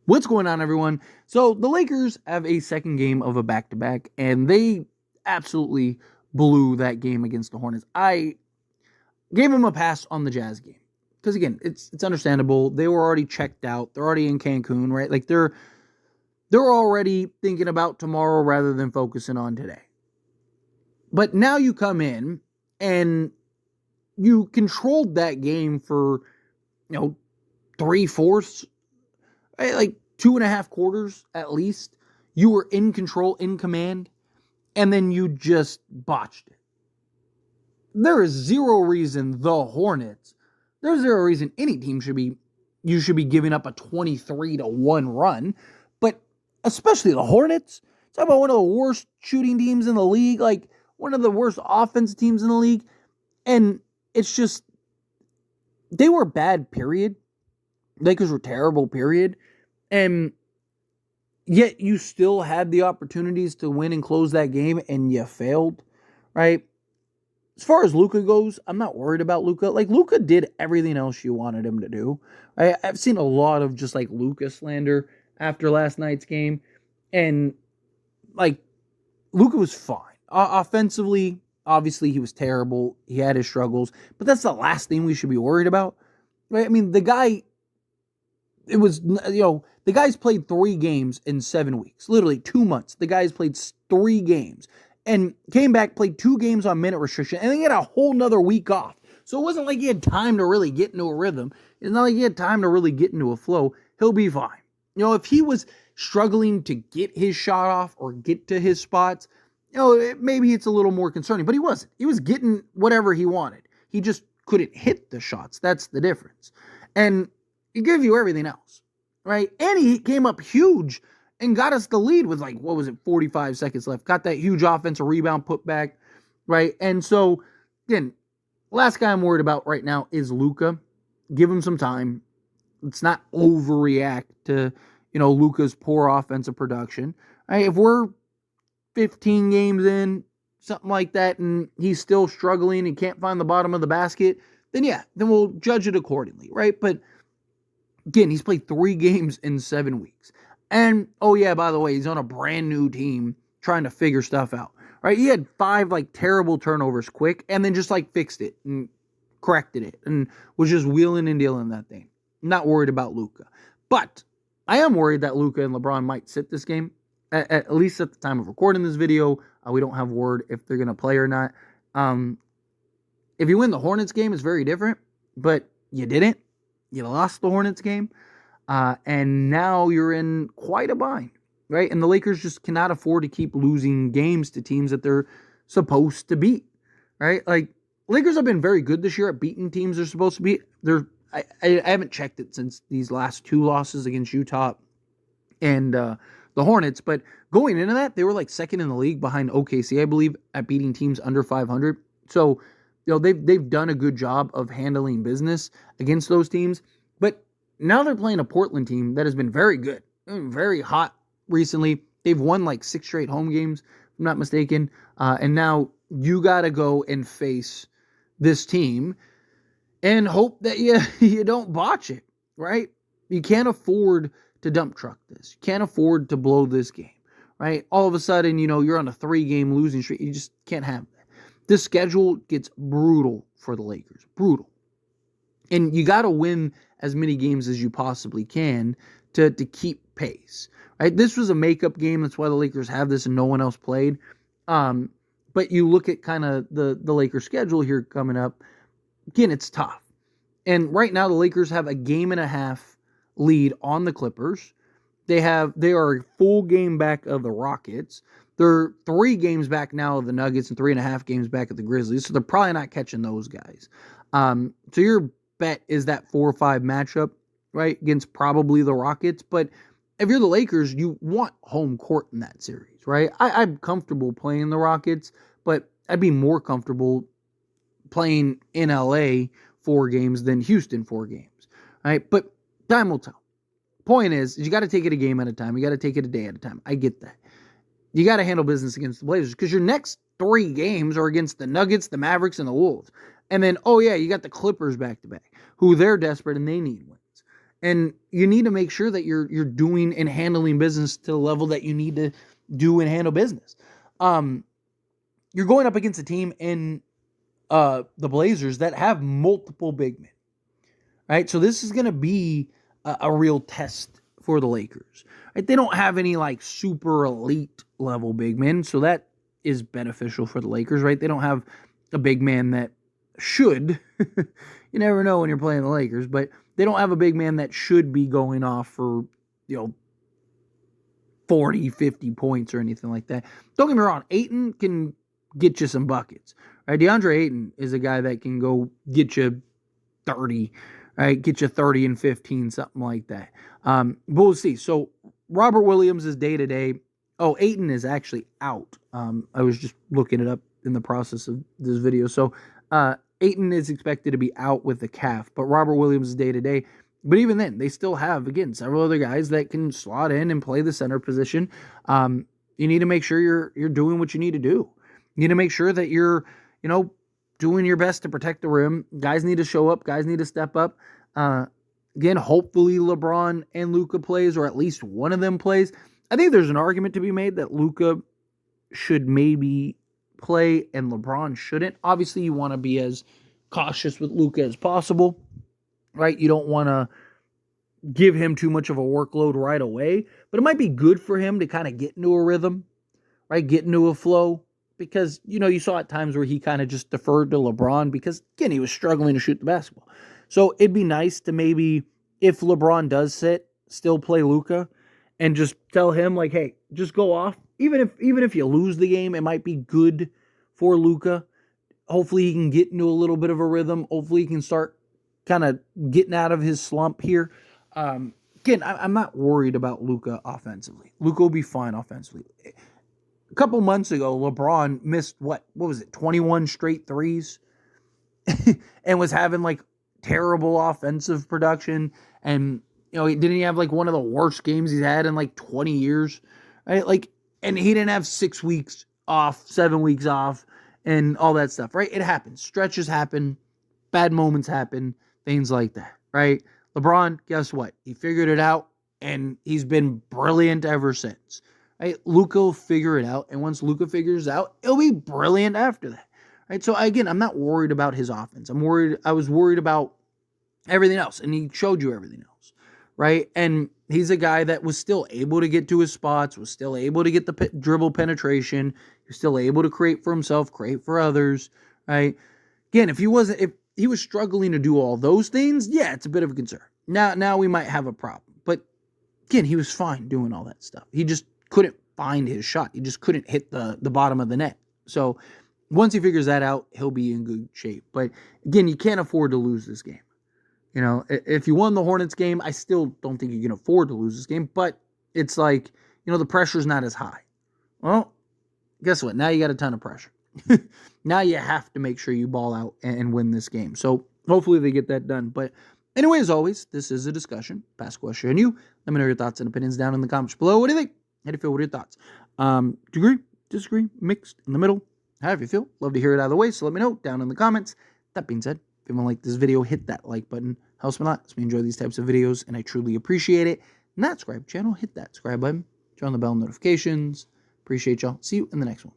What's going on, everyone? So the Lakers have a second game of a back-to-back, and they absolutely blew that game against the Hornets. I gave them a pass on the Jazz game because, again, it's understandable. They were already checked out. They're already in Cancun, right? Like they're already thinking about tomorrow rather than focusing on today. But now you come in and you controlled that game for 3/4. Right? Like 2.5 quarters at least. You were in control, in command, and then you just botched it. There is zero reason there's zero reason any team should be giving up a 23-1 run, but especially the Hornets. Talk about one of the worst shooting teams in the league, like one of the worst offense teams in the league, and it's just they were bad, period. Lakers were terrible, period. And yet you still had the opportunities to win and close that game, and you failed, right? As far as Luca goes, I'm not worried about Luca. Like, Luca did everything else you wanted him to do. I've seen a lot of just, like, Luca slander after last night's game. And, like, Luca was fine. Offensively, obviously, he was terrible. He had his struggles. But that's the last thing we should be worried about, right? I mean, the guy... the guy's played 3 games in 7 weeks. Literally 2 months. The guy's played 3 games. And came back, played 2 games on minute restriction, and then he had a whole nother week off. So it wasn't like he had time to really get into a rhythm. It's not like he had time to really get into a flow. He'll be fine. If he was struggling to get his shot off or get to his spots, maybe it's a little more concerning. But he wasn't. He was getting whatever he wanted. He just couldn't hit the shots. That's the difference. And he gave you everything else, right? And he came up huge and got us the lead with 45 seconds left. Got that huge offensive rebound put back, right? And so, again, last guy I'm worried about right now is Luca. Give him some time. Let's not overreact to, Luca's poor offensive production. Right? If we're 15 games in, something like that, and he's still struggling and can't find the bottom of the basket, then we'll judge it accordingly, right? But again, he's played 3 games in 7 weeks. And, by the way, he's on a brand new team trying to figure stuff out, right? He had 5, terrible turnovers quick and then just, fixed it and corrected it and was just wheeling and dealing that thing. I'm not worried about Luca. But I am worried that Luca and LeBron might sit this game, at least at the time of recording this video. We don't have word if they're going to play or not. If you win the Hornets game, it's very different, but you didn't. You lost the Hornets game, and now you're in quite a bind, right? And the Lakers just cannot afford to keep losing games to teams that they're supposed to beat, right? Like, Lakers have been very good this year at beating teams they're supposed to beat. I haven't checked it since these last 2 losses against Utah and the Hornets, but going into that, they were second in the league behind OKC, I believe, at beating teams under 500. So, they've done a good job of handling business against those teams. But now they're playing a Portland team that has been very good, very hot recently. They've won 6 straight home games, if I'm not mistaken. And now you got to go and face this team and hope that you don't botch it, right? You can't afford to dump truck this. You can't afford to blow this game, right? All of a sudden, you're on a 3-game losing streak. You just can't have that. This schedule gets brutal for the Lakers. Brutal. And you got to win as many games as you possibly can to keep pace. Right? This was a makeup game. That's why the Lakers have this and no one else played. But you look at kind of the Lakers schedule here coming up. Again, it's tough. And right now the Lakers have a 1.5 game lead on the Clippers. They are a full game back of the Rockets. They're 3 games back now of the Nuggets and 3.5 games back of the Grizzlies, so they're probably not catching those guys. So your bet is that 4-5 matchup, right, against probably the Rockets. But if you're the Lakers, you want home court in that series, right? I'm comfortable playing the Rockets, but I'd be more comfortable playing in LA 4 games than Houston 4 games, right? But time will tell. Point is you got to take it a game at a time. You got to take it a day at a time. I get that. You got to handle business against the Blazers because your next 3 games are against the Nuggets, the Mavericks, and the Wolves. And then, you got the Clippers back-to-back, who they're desperate and they need wins. And you need to make sure that you're doing and handling business to the level that you need to do and handle business. You're going up against a team in the Blazers that have multiple big men, right? So this is going to be a real test for the Lakers. Right? They don't have any like super elite level big men, so that is beneficial for the Lakers, right? They don't have a big man that should. You never know when you're playing the Lakers, but they don't have a big man that should be going off for, 40, 50 points or anything like that. Don't get me wrong, Ayton can get you some buckets. Right? DeAndre Ayton is a guy that can go get you 30, right? Get you 30 and 15, something like that. But we'll see. So Robert Williams is day-to-day. Oh, Ayton is actually out. I was just looking it up in the process of this video. So Ayton is expected to be out with the calf, but Robert Williams is day-to-day. But even then, they still have, again, several other guys that can slot in and play the center position. You need to make sure you're doing what you need to do. You need to make sure that you're, doing your best to protect the rim. Guys need to show up. Guys need to step up. Again, hopefully LeBron and Luca plays, or at least one of them plays. I think there's an argument to be made that Luca should maybe play and LeBron shouldn't. Obviously, you want to be as cautious with Luca as possible, right? You don't want to give him too much of a workload right away, but it might be good for him to kind of get into a rhythm, right? Get into a flow, because, you saw at times where he kind of just deferred to LeBron because, again, he was struggling to shoot the basketball. So it'd be nice to maybe, if LeBron does sit, still play Luca and just tell him, like, hey, just go off. Even if you lose the game, it might be good for Luca. Hopefully he can get into a little bit of a rhythm. Hopefully he can start kind of getting out of his slump here. Again, I'm not worried about Luca offensively. Luca will be fine offensively. A couple months ago, LeBron missed, what was it, 21 straight threes? And was having, like, terrible offensive production. And, didn't he have, like, one of the worst games he's had in, like, 20 years? Right? Like, and he didn't have 6 weeks off, 7 weeks off, and all that stuff, right? It happens. Stretches happen. Bad moments happen. Things like that, right? LeBron, guess what? He figured it out, and he's been brilliant ever since. Right? Luca will figure it out, and once Luca figures it out, it'll be brilliant after that. Right? So again, I'm not worried about his offense. I was worried about everything else, and he showed you everything else, right? And he's a guy that was still able to get to his spots, was still able to get the dribble penetration, he was still able to create for himself, create for others, right? Again, if he was struggling to do all those things, yeah, it's a bit of a concern. Now we might have a problem. But again, he was fine doing all that stuff. He just couldn't find his shot. He just couldn't hit the bottom of the net. So once he figures that out, he'll be in good shape. But again, you can't afford to lose this game. If you won the Hornets game, I still don't think you can afford to lose this game. But it's like, the pressure's not as high. Well, guess what? Now you got a ton of pressure. Now you have to make sure you ball out and win this game. So hopefully they get that done. But anyway, as always, this is a discussion. Pass question on you. Let me know your thoughts and opinions down in the comments below. What do you think? How do you feel? What are your thoughts? Agree, disagree, mixed, in the middle? However you feel. Love to hear it either way, so let me know down in the comments. That being said, if you want to like this video, hit that like button. Helps me a lot. Helps me enjoy these types of videos, and I truly appreciate it. Not subscribe channel, hit that subscribe button. Turn on the bell notifications. Appreciate y'all. See you in the next one.